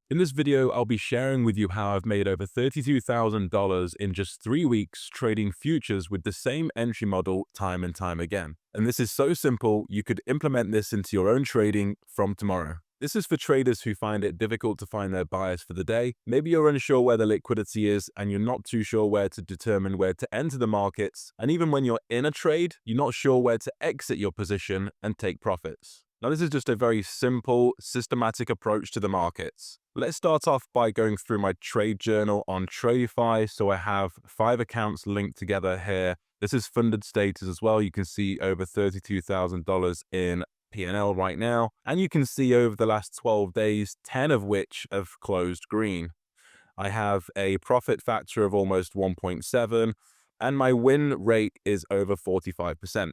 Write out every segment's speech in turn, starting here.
In this video, I'll be sharing with you how I've made over $32,000 in just 3 weeks trading futures with the same entry model time and time again. And this is so simple, you could implement this into your own trading from tomorrow. This is for traders who find it difficult to find their buyers for the day. Maybe you're unsure where the liquidity is and you're not too sure where to determine where to enter the markets. And even when you're in a trade, you're not sure where to exit your position and take profits. Now, this is just a very simple, systematic approach to the markets. Let's start off by going through my trade journal on Tradify. So I have 5 accounts linked together here. This is funded status as well. You can see over $32,000 in P&L right now. And you can see over the last 12 days, 10 of which have closed green. I have a profit factor of almost 1.7, and my win rate is over 45%.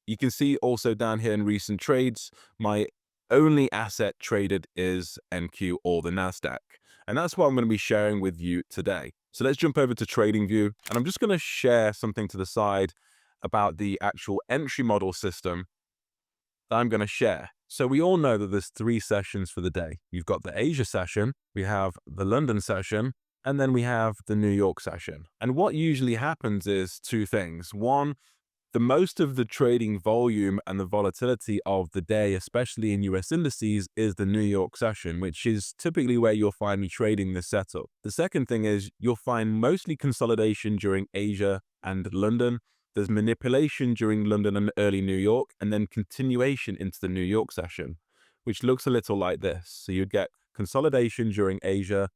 You can see also down here in recent trades, my only asset traded is NQ or the NASDAQ. And that's what I'm going to be sharing with you today. So let's jump over to TradingView, and I'm just going to share something to the side about the actual entry model system that I'm going to share. So we all know that there's 3 sessions for the day. You've got the Asia session, we have the London session, and then we have the New York session. And what usually happens is 2 things. One, the most of the trading volume and the volatility of the day, especially in US indices, is the New York session, which is typically where you'll find me trading this setup. The second thing is you'll find mostly consolidation during Asia and London. There's manipulation during London and early New York, and then continuation into the New York session, which looks a little like this. So you'd get consolidation during Asia,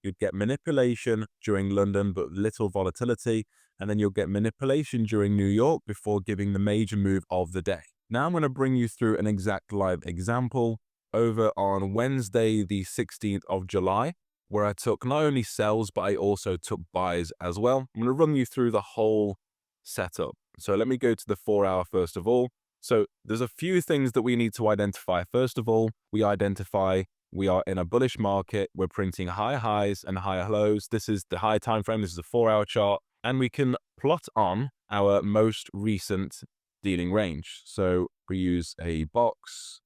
you'd get manipulation during London, but little volatility, and then you'll get manipulation during New York before giving the major move of the day. Now I'm going to bring you through an exact live example over on Wednesday, the 16th of July, where I took not only sells, but I also took buys as well. I'm going to run you through the whole setup. So let me go to the 4-hour first of all. So there's a few things that we need to identify. First of all, we identify we are in a bullish market. We're printing higher highs and higher lows. This is the high time frame. This is a 4-hour chart. And we can plot on our most recent dealing range. So we use a box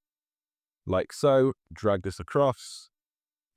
like so, drag this across,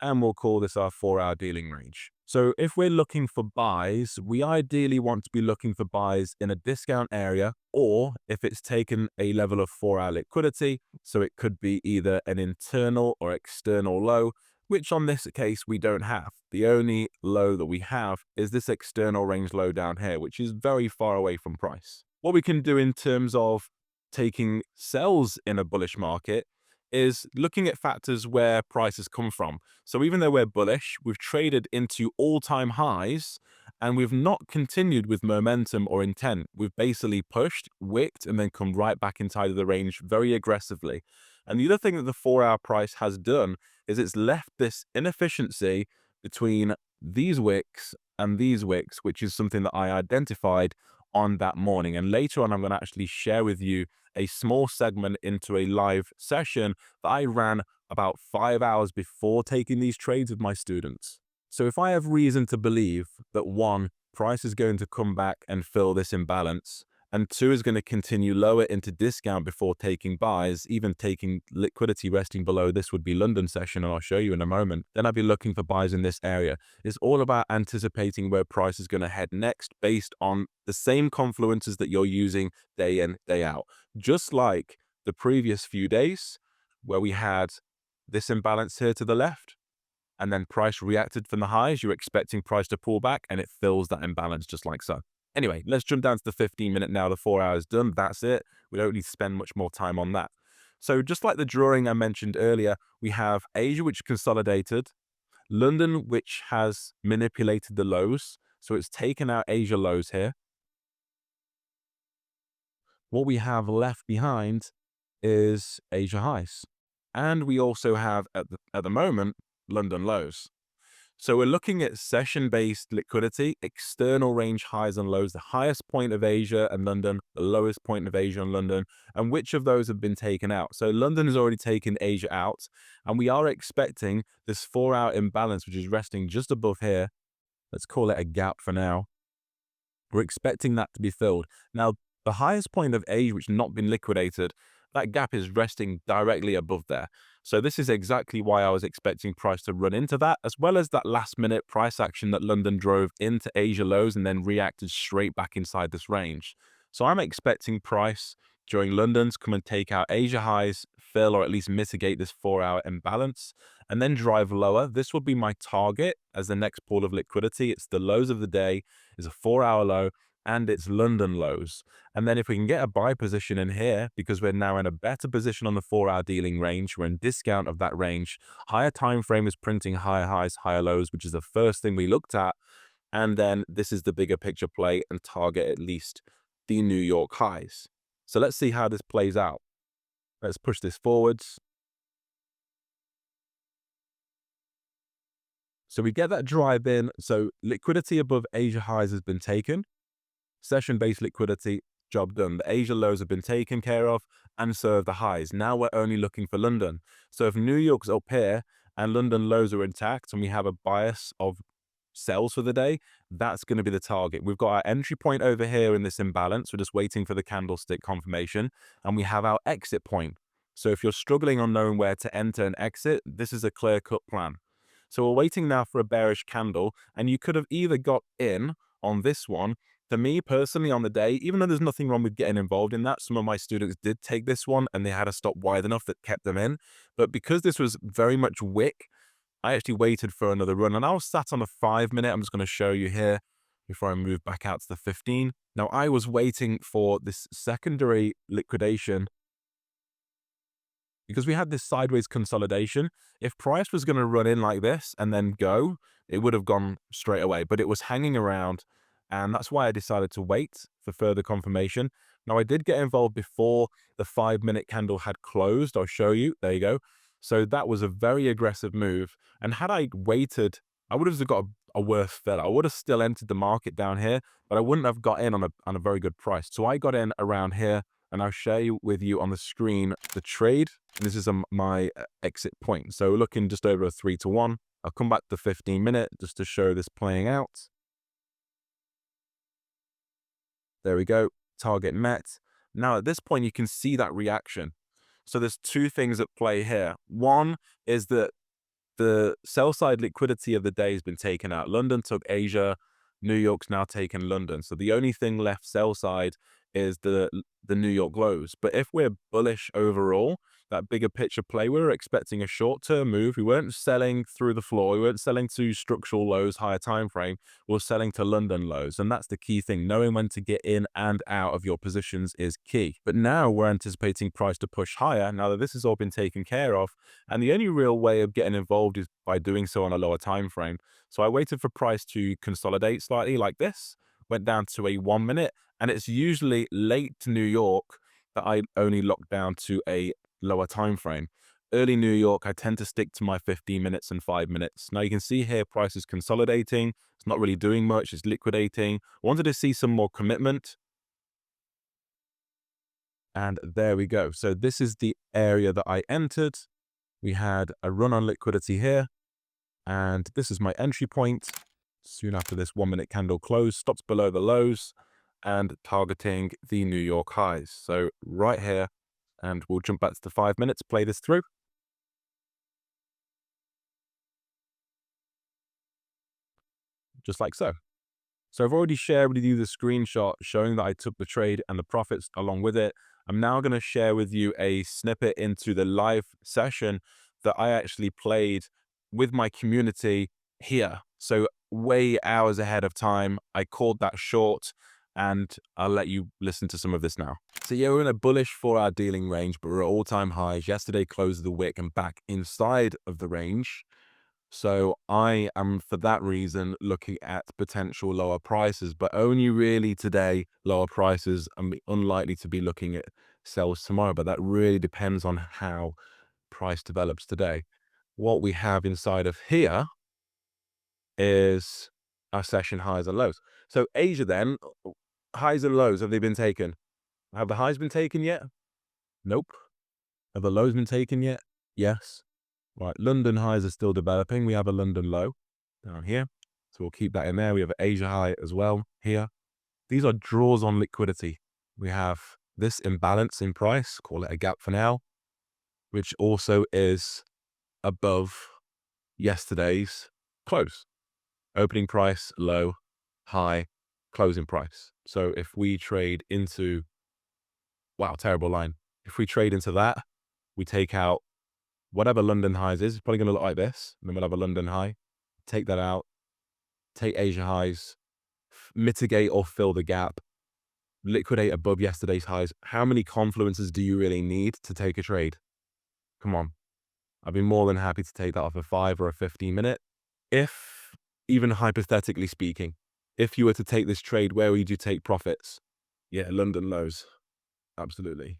and we'll call this our 4-hour dealing range. So if we're looking for buys, we ideally want to be looking for buys in a discount area, or if it's taken a level of 4-hour liquidity, so it could be either an internal or external low, which on this case we don't have. The only low that we have is this external range low down here, which is very far away from price. What we can do in terms of taking sells in a bullish market is looking at factors where prices come from. So even though we're bullish, we've traded into all-time highs and we've not continued with momentum or intent. We've basically pushed, wicked, and then come right back inside the range very aggressively. And the other thing that the 4-hour price has done is it's left this inefficiency between these wicks and these wicks, which is something that I identified on that morning. And later on, I'm going to actually share with you a small segment into a live session that I ran about 5 hours before taking these trades with my students. So if I have reason to believe that 1, price is going to come back and fill this imbalance, and 2, is going to continue lower into discount before taking buys, even taking liquidity resting below, this would be London session, and I'll show you in a moment, then I'd be looking for buys in this area. It's all about anticipating where price is going to head next based on the same confluences that you're using day in, day out. Just like the previous few days where we had this imbalance here to the left, and then price reacted from the highs, you're expecting price to pull back and it fills that imbalance just like so. Anyway, let's jump down to the 15-minute now. The 4 hours done. That's it. We don't need to spend much more time on that. So just like the drawing I mentioned earlier, we have Asia, which consolidated, London, which has manipulated the lows. So it's taken out Asia lows here. What we have left behind is Asia highs. And we also have, at the moment, London lows. So we're looking at session-based liquidity, external range highs and lows, the highest point of Asia and London, the lowest point of Asia and London, and which of those have been taken out. So London has already taken Asia out, and we are expecting this 4-hour imbalance, which is resting just above here. Let's call it a gap for now. We're expecting that to be filled. Now, the highest point of Asia, which has not been liquidated, that gap is resting directly above there. So this is exactly why I was expecting price to run into that, as well as that last minute price action that London drove into Asia lows and then reacted straight back inside this range. So I'm expecting price during London to come and take out Asia highs, fill or at least mitigate this 4-hour imbalance, and then drive lower. This will be my target as the next pool of liquidity. It's the lows of the day, is a 4-hour low, and it's London lows. And then if we can get a buy position in here, because we're now in a better position on the 4-hour dealing range, we're in discount of that range. Higher time frame is printing higher highs, higher lows, which is the first thing we looked at. And then this is the bigger picture play and target at least the New York highs. So let's see how this plays out. Let's push this forwards. So we get that drive in. So liquidity above Asia highs has been taken. Session-based liquidity, job done. The Asia lows have been taken care of, and so have the highs. Now we're only looking for London. So if New York's up here and London lows are intact and we have a bias of sells for the day, that's going to be the target. We've got our entry point over here in this imbalance. We're just waiting for the candlestick confirmation, and we have our exit point. So if you're struggling on knowing where to enter and exit, this is a clear-cut plan. So we're waiting now for a bearish candle, and you could have either got in on this one. For me personally on the day, even though there's nothing wrong with getting involved in that, some of my students did take this one and they had a stop wide enough that kept them in. But because this was very much wick, I actually waited for another run, and I was sat on a 5-minute. I'm just going to show you here before I move back out to the 15. Now I was waiting for this secondary liquidation because we had this sideways consolidation. If price was going to run in like this and then go, it would have gone straight away, but it was hanging around. And that's why I decided to wait for further confirmation. Now I did get involved before the 5-minute candle had closed. I'll show you. There you go. So that was a very aggressive move. And had I waited, I would have got a worse fill. I would have still entered the market down here, but I wouldn't have got in on a very good price. So I got in around here, and I'll share with you on the screen the trade. And this is my exit point. So looking just over a 3-to-1. I'll come back to the 15-minute just to show this playing out. There we go. Target met. Now at this point, you can see that reaction. So there's two things at play here. One is that the sell side liquidity of the day has been taken out. London took Asia. New York's now taken London. So the only thing left sell side is the New York lows. But if we're bullish overall, that bigger picture play, we were expecting a short-term move. We weren't selling through the floor. We weren't selling to structural lows, higher time frame. We're selling to London lows. And that's the key thing. Knowing when to get in and out of your positions is key. But now we're anticipating price to push higher now that this has all been taken care of. And the only real way of getting involved is by doing so on a lower time frame. So I waited for price to consolidate slightly like this, went down to a 1-minute, and it's usually late to New York that I only lock down to a lower time frame. Early New York, I tend to stick to my 15 minutes and 5 minutes. Now you can see here price is consolidating. It's not really doing much. It's liquidating. Wanted to see some more commitment. And there we go. So this is the area that I entered. We had a run on liquidity here. And this is my entry point. Soon after this 1-minute candle close, stops below the lows and targeting the New York highs. So right here, and we'll jump back to the 5 minutes, play this through. Just like so. So I've already shared with you the screenshot showing that I took the trade and the profits along with it. I'm now going to share with you a snippet into the live session that I actually played with my community here. So way hours ahead of time, I called that short, and I'll let you listen to some of this now. So yeah, we're in a bullish 4-hour dealing range, but we're at all-time highs. Yesterday closed the wick and back inside of the range. So I am, for that reason, looking at potential lower prices, but only really today, lower prices. I'm unlikely to be looking at sells tomorrow, but that really depends on how price develops today. What we have inside of here is our session highs and lows. So Asia then, highs and lows, have they been taken? Have the highs been taken yet? Nope. Have the lows been taken yet? Yes. Right, London highs are still developing. We have a London low down here. So we'll keep that in there. We have an Asia high as well here. These are draws on liquidity. We have this imbalance in price, call it a gap for now. which also is above yesterday's close. Opening price, low, high, closing price. So if we trade into, wow, terrible line. If we trade into that, we take out whatever London highs is. It's probably going to look like this. And then we'll have a London high. Take that out. Take Asia highs. Mitigate or fill the gap. Liquidate above yesterday's highs. How many confluences do you really need to take a trade? Come on. I'd be more than happy to take that off a 5 or a 15-minute. If, even hypothetically speaking, if you were to take this trade, where would you take profits? Yeah, London lows. Absolutely.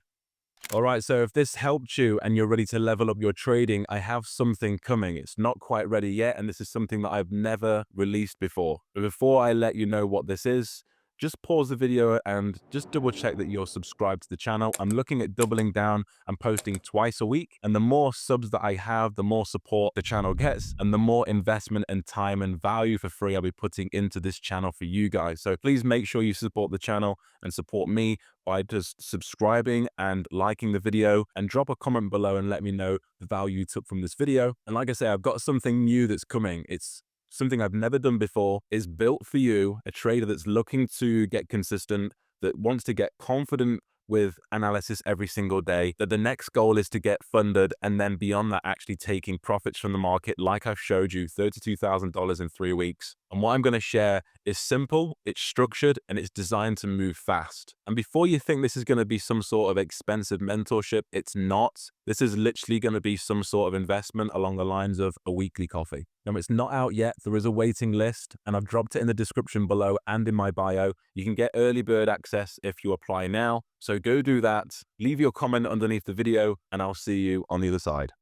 All right, so if this helped you and you're ready to level up your trading, I have something coming. It's not quite ready yet, and this is something that I've never released before. But before I let you know what this is, just pause the video and just double check that you're subscribed to the channel. I'm looking at doubling down and posting twice a week. And the more subs that I have, the more support the channel gets and the more investment and time and value for free I'll be putting into this channel for you guys. So please make sure you support the channel and support me by just subscribing and liking the video, and drop a comment below and let me know the value you took from this video. And like I say, I've got something new that's coming. It's something I've never done before. Is built for you, a trader that's looking to get consistent, that wants to get confident with analysis every single day, that the next goal is to get funded, and then beyond that, actually taking profits from the market like I've showed you, $32,000 in 3 weeks. And what I'm going to share is simple, it's structured, and it's designed to move fast. And before you think this is going to be some sort of expensive mentorship, it's not. This is literally going to be some sort of investment along the lines of a weekly coffee. Now, it's not out yet. There is a waiting list, and I've dropped it in the description below and in my bio. You can get early bird access if you apply now. So go do that. Leave your comment underneath the video, and I'll see you on the other side.